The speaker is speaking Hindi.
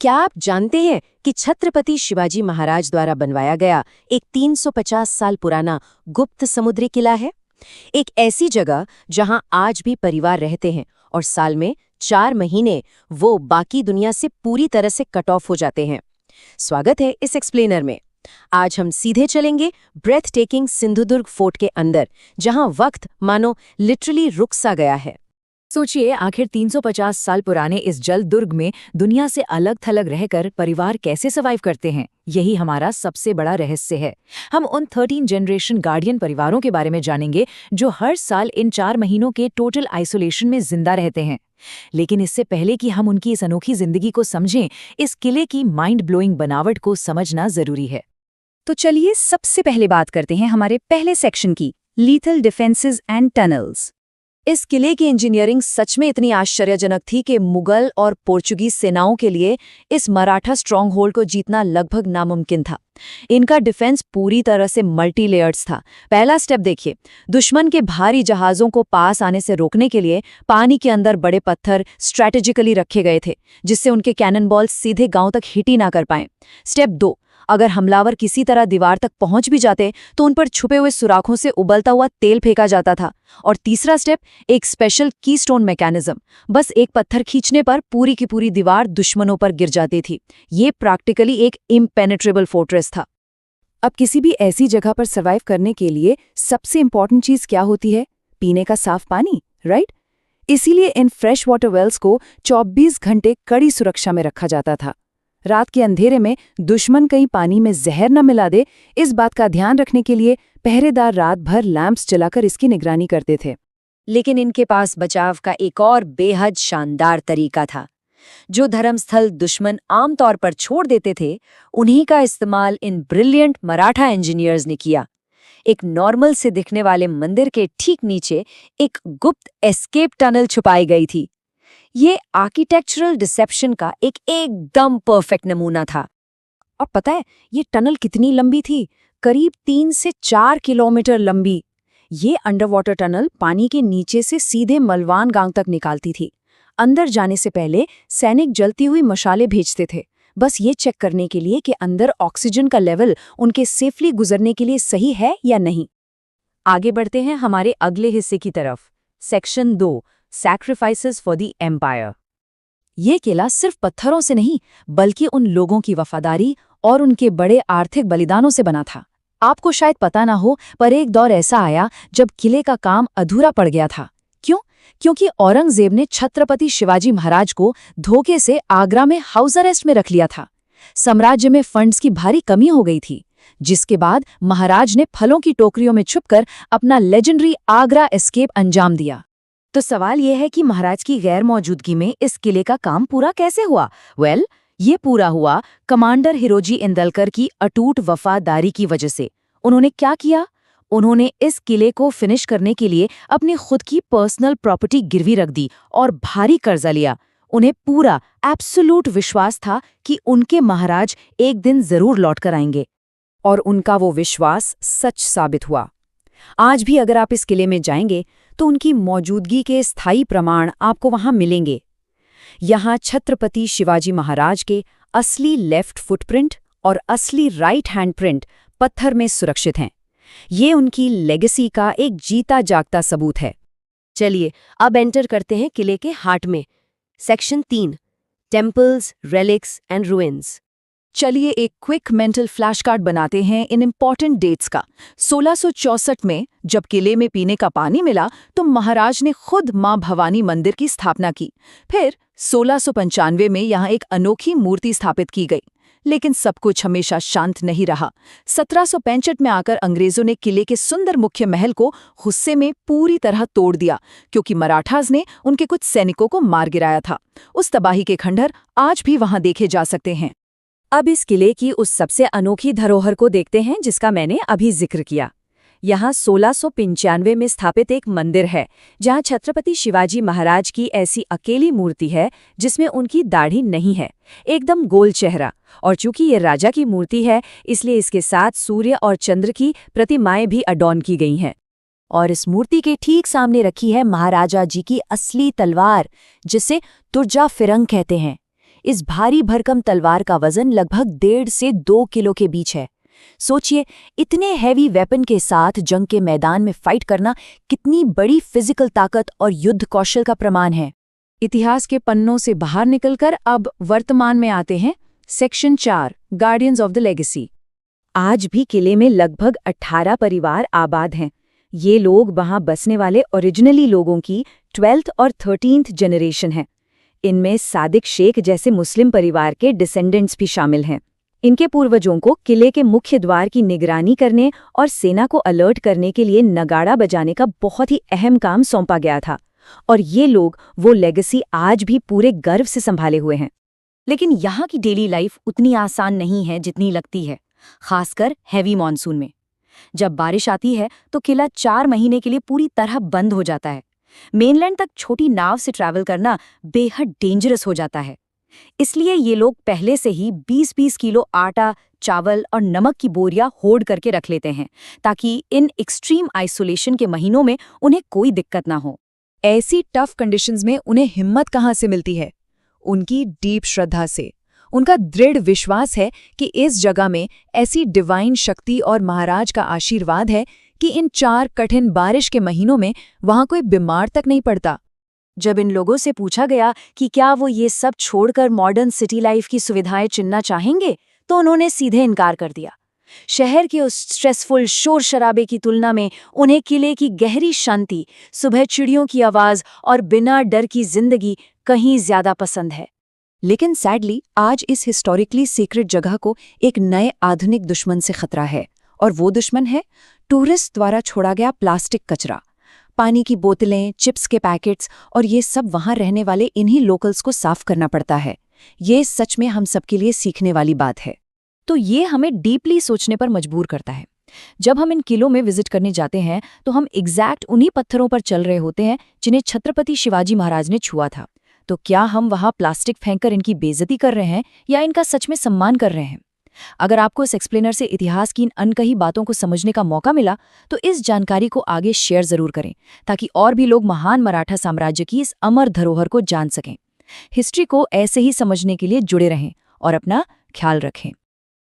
क्या आप जानते हैं कि छत्रपति शिवाजी महाराज द्वारा बनवाया गया एक 350 साल पुराना गुप्त समुद्री किला है? एक ऐसी जगह जहां आज भी परिवार रहते हैं और साल में 4 महीने वो बाकी दुनिया से पूरी तरह से कट ऑफ हो जाते हैं। स्वागत है इस एक्सप्लेनर में। आज हम सीधे चलेंगे ब्रेथ टेकिंग सिंधुदुर्ग फोर्ट के अंदर, जहां वक्त मानो लिटरली रुक सा गया है। सोचिए, आखिर 350 साल पुराने इस जल दुर्ग में दुनिया से अलग थलग रहकर परिवार कैसे सर्वाइव करते हैं। यही हमारा सबसे बड़ा रहस्य है। हम उन 13 जनरेशन गार्डियन परिवारों के बारे में जानेंगे जो हर साल इन 4 महीनों के टोटल आइसोलेशन में जिंदा रहते हैं। लेकिन इससे पहले कि हम उनकी इस अनोखी जिंदगी को समझें, इस किले की माइंड ब्लोइंग बनावट को समझना जरूरी है। तो चलिए सबसे पहले बात करते हैं हमारे पहले सेक्शन की, लीथल डिफेंसेस एंड टनल्स। इस किले की इंजीनियरिंग सच में इतनी आश्चर्यजनक थी कि मुगल और पोर्चुगीज सेनाओं के लिए इस मराठा स्ट्रॉन्ग होल्ड को जीतना लगभग नामुमकिन था। इनका डिफेंस पूरी तरह से मल्टी लेयर्स था। पहला स्टेप देखिए, दुश्मन के भारी जहाज़ों को पास आने से रोकने के लिए पानी के अंदर बड़े पत्थर स्ट्रैटेजिकली रखे गए थे, जिससे उनके कैनन बॉल सीधे गांव तक हिट ही ना कर पाएं। स्टेप 2, अगर हमलावर किसी तरह दीवार तक पहुंच भी जाते तो उन पर छुपे हुए सुराखों से उबलता हुआ तेल फेंका जाता था। और तीसरा स्टेप, एक स्पेशल कीस्टोन मैकेनिज्म। बस एक पत्थर खींचने पर पूरी की पूरी दीवार दुश्मनों पर गिर जाती थी। ये प्रैक्टिकली एक इम्पेनेट्रेबल फोर्ट्रेस था। अब किसी भी ऐसी जगह पर सर्वाइव करने के लिए सबसे इंपॉर्टेंट चीज क्या होती है? पीने का साफ पानी, राइट? इसीलिए इन फ्रेश वाटर वेल्स को 24 घंटे कड़ी सुरक्षा में रखा जाता था। रात के अंधेरे में दुश्मन कहीं पानी में जहर न मिला दे, इस बात का ध्यान रखने के लिए पहरेदार रात भर लैंप्स जलाकर इसकी निगरानी करते थे। लेकिन इनके पास बचाव का एक और बेहद शानदार तरीका था। जो धर्मस्थल दुश्मन आमतौर पर छोड़ देते थे, उन्हीं का इस्तेमाल इन ब्रिलियंट मराठा इंजीनियर्स ने किया। एक नॉर्मल से दिखने वाले मंदिर के ठीक नीचे एक गुप्त एस्केप टनल छुपाई गई थी। ये आर्किटेक्चरल डिसेप्शन का एक एकदम परफेक्ट नमूना था। और पता है ये टनल कितनी लंबी थी? करीब 3 से 4 किलोमीटर लंबी। ये अंडरवाटर टनल पानी के नीचे से सीधे मलवान गांव तक निकालती थी। अंदर जाने से पहले सैनिक जलती हुई मशाले भेजते थे, बस ये चेक करने के लिए कि अंदर ऑक्सीजन का लेवल उनके सेफली गुजरने के लिए सही है या नहीं। आगे बढ़ते हैं हमारे अगले हिस्से की तरफ। Section 2, sacrifices for the empire. ये किला सिर्फ पत्थरों से नहीं, बल्कि उन लोगों की वफादारी और उनके बड़े आर्थिक बलिदानों से बना था। आपको शायद पता ना हो, पर एक दौर ऐसा आया जब किले का काम अधूरा पड़ गया था। क्यों? क्योंकि औरंगजेब ने छत्रपति शिवाजी महाराज को धोखे से आगरा में हाउस अरेस्ट में रख लिया था। साम्राज्य में फंड्स की भारी कमी हो गई थी, जिसके बाद महाराज ने फलों की टोकरियों में छुपकर अपना लेजेंडरी आगरा एस्केप अंजाम दिया। तो सवाल यह है कि महाराज की गैर मौजूदगी में इस किले का काम पूरा कैसे हुआ? ये पूरा हुआ कमांडर हिरोजी इंदलकर की अटूट वफादारी की वजह से। उन्होंने क्या किया? उन्होंने इस किले को फिनिश करने के लिए अपनी खुद की पर्सनल प्रॉपर्टी गिरवी रख दी और भारी कर्जा लिया। उन्हें पूरा एब्सोल्यूट विश्वास था कि उनके महाराज एक दिन जरूर लौट कर आएंगे। और उनका वो विश्वास सच साबित हुआ। आज भी अगर आप इस किले में जाएंगे तो उनकी मौजूदगी के स्थायी प्रमाण आपको वहां मिलेंगे। यहाँ छत्रपति शिवाजी महाराज के असली लेफ्ट फुटप्रिंट और असली राइट हैंड प्रिंट पत्थर में सुरक्षित हैं। ये उनकी लेगेसी का एक जीता जागता सबूत है। चलिए अब एंटर करते हैं किले के हार्ट में। Section 3, temples, relics and ruins. चलिए एक क्विक मेंटल फ्लैश कार्ड बनाते हैं इन इम्पॉर्टेंट डेट्स का। 1664 में जब किले में पीने का पानी मिला तो महाराज ने खुद मां भवानी मंदिर की स्थापना की। फिर 1695 में यहाँ एक अनोखी मूर्ति स्थापित की गई। लेकिन सब कुछ हमेशा शांत नहीं रहा। 1765 में आकर अंग्रेजों ने किले के सुंदर मुख्य महल को गुस्से में पूरी तरह तोड़ दिया, क्योंकि मराठास ने उनके कुछ सैनिकों को मार गिराया था। उस तबाही के खंडहर आज भी वहां देखे जा सकते हैं। अब इस किले की उस सबसे अनोखी धरोहर को देखते हैं जिसका मैंने अभी जिक्र किया। यहाँ 1695 में स्थापित एक मंदिर है, जहाँ छत्रपति शिवाजी महाराज की ऐसी अकेली मूर्ति है जिसमें उनकी दाढ़ी नहीं है, एकदम गोल चेहरा। और चूंकि ये राजा की मूर्ति है, इसलिए इसके साथ सूर्य और चंद्र की प्रतिमाएं भी अडॉर्न की गई हैं। और इस मूर्ति के ठीक सामने रखी है महाराजा जी की असली तलवार, जिसे तुर्जा फिरंग कहते हैं। इस भारी भरकम तलवार का वजन लगभग 1.5 से 2 किलो के बीच है। सोचिए, इतने हैवी वेपन के साथ जंग के मैदान में फाइट करना कितनी बड़ी फिजिकल ताकत और युद्ध कौशल का प्रमाण है। इतिहास के पन्नों से बाहर निकलकर अब वर्तमान में आते हैं। Section 4, guardians of the legacy. आज भी किले में लगभग 18 परिवार आबाद हैं। ये लोग वहां बसने वाले ओरिजिनली लोगों की 12th और 13th जनरेशन हैं। इनमें सादिक शेख जैसे मुस्लिम परिवार के डिसेंडेंट्स भी शामिल हैं। इनके पूर्वजों को किले के मुख्य द्वार की निगरानी करने और सेना को अलर्ट करने के लिए नगाड़ा बजाने का बहुत ही अहम काम सौंपा गया था, और ये लोग वो लेगेसी आज भी पूरे गर्व से संभाले हुए हैं। लेकिन यहाँ की डेली लाइफ उतनी आसान नहीं है जितनी लगती है, खासकर हैवी मॉनसून में। जब बारिश आती है तो किला 4 महीने के लिए पूरी तरह बंद हो जाता है। मेनलैंड तक छोटी नाव से ट्रैवल करना बेहद डेंजरस हो जाता है। इसलिए ये लोग पहले से ही 20-20 किलो आटा, चावल और नमक की बोरियां होड़ करके रख लेते हैं, ताकि इन एक्सट्रीम आइसोलेशन के महीनों में उन्हें कोई दिक्कत ना हो। ऐसी टफ कंडीशंस में उन्हें हिम्मत कहाँ से मिलती है? उनकी डीप श्रद्धा से। उनका दृढ़ विश्वास है कि इस जगह में ऐसी डिवाइन शक्ति और महाराज का आशीर्वाद है कि इन 4 कठिन बारिश के महीनों में वहां कोई बीमार तक नहीं पड़ता। जब इन लोगों से पूछा गया कि क्या वो ये सब छोड़कर मॉडर्न सिटी लाइफ की सुविधाएं चुनना चाहेंगे, तो उन्होंने सीधे इनकार कर दिया। शहर के उस स्ट्रेसफुल शोर शराबे की तुलना में उन्हें किले की गहरी शांति, सुबह चिड़ियों की आवाज और बिना डर की जिंदगी कहीं ज्यादा पसंद है। लेकिन सैडली आज इस हिस्टोरिकली सीक्रेट जगह को एक नए आधुनिक दुश्मन से खतरा है, और वो दुश्मन है टूरिस्ट द्वारा छोड़ा गया प्लास्टिक कचरा। पानी की बोतलें, चिप्स के पैकेट्स और ये सब वहां रहने वाले इन्हीं लोकल्स को साफ करना पड़ता है। ये सच में हम सबके लिए सीखने वाली बात है। तो ये हमें डीपली सोचने पर मजबूर करता है। जब हम इन किलों में विजिट करने जाते हैं तो हम एग्जैक्ट उन्हीं पत्थरों पर चल रहे होते हैं जिन्हें छत्रपति शिवाजी महाराज ने छुआ था। तो क्या हम वहां प्लास्टिक फेंककर इनकी बेइज्जती कर रहे हैं या इनका सच में सम्मान कर रहे हैं? अगर आपको इस एक्सप्लेनर से इतिहास की इन अनकही बातों को समझने का मौका मिला तो इस जानकारी को आगे शेयर जरूर करें, ताकि और भी लोग महान मराठा साम्राज्य की इस अमर धरोहर को जान सकें। हिस्ट्री को ऐसे ही समझने के लिए जुड़े रहें और अपना ख्याल रखें।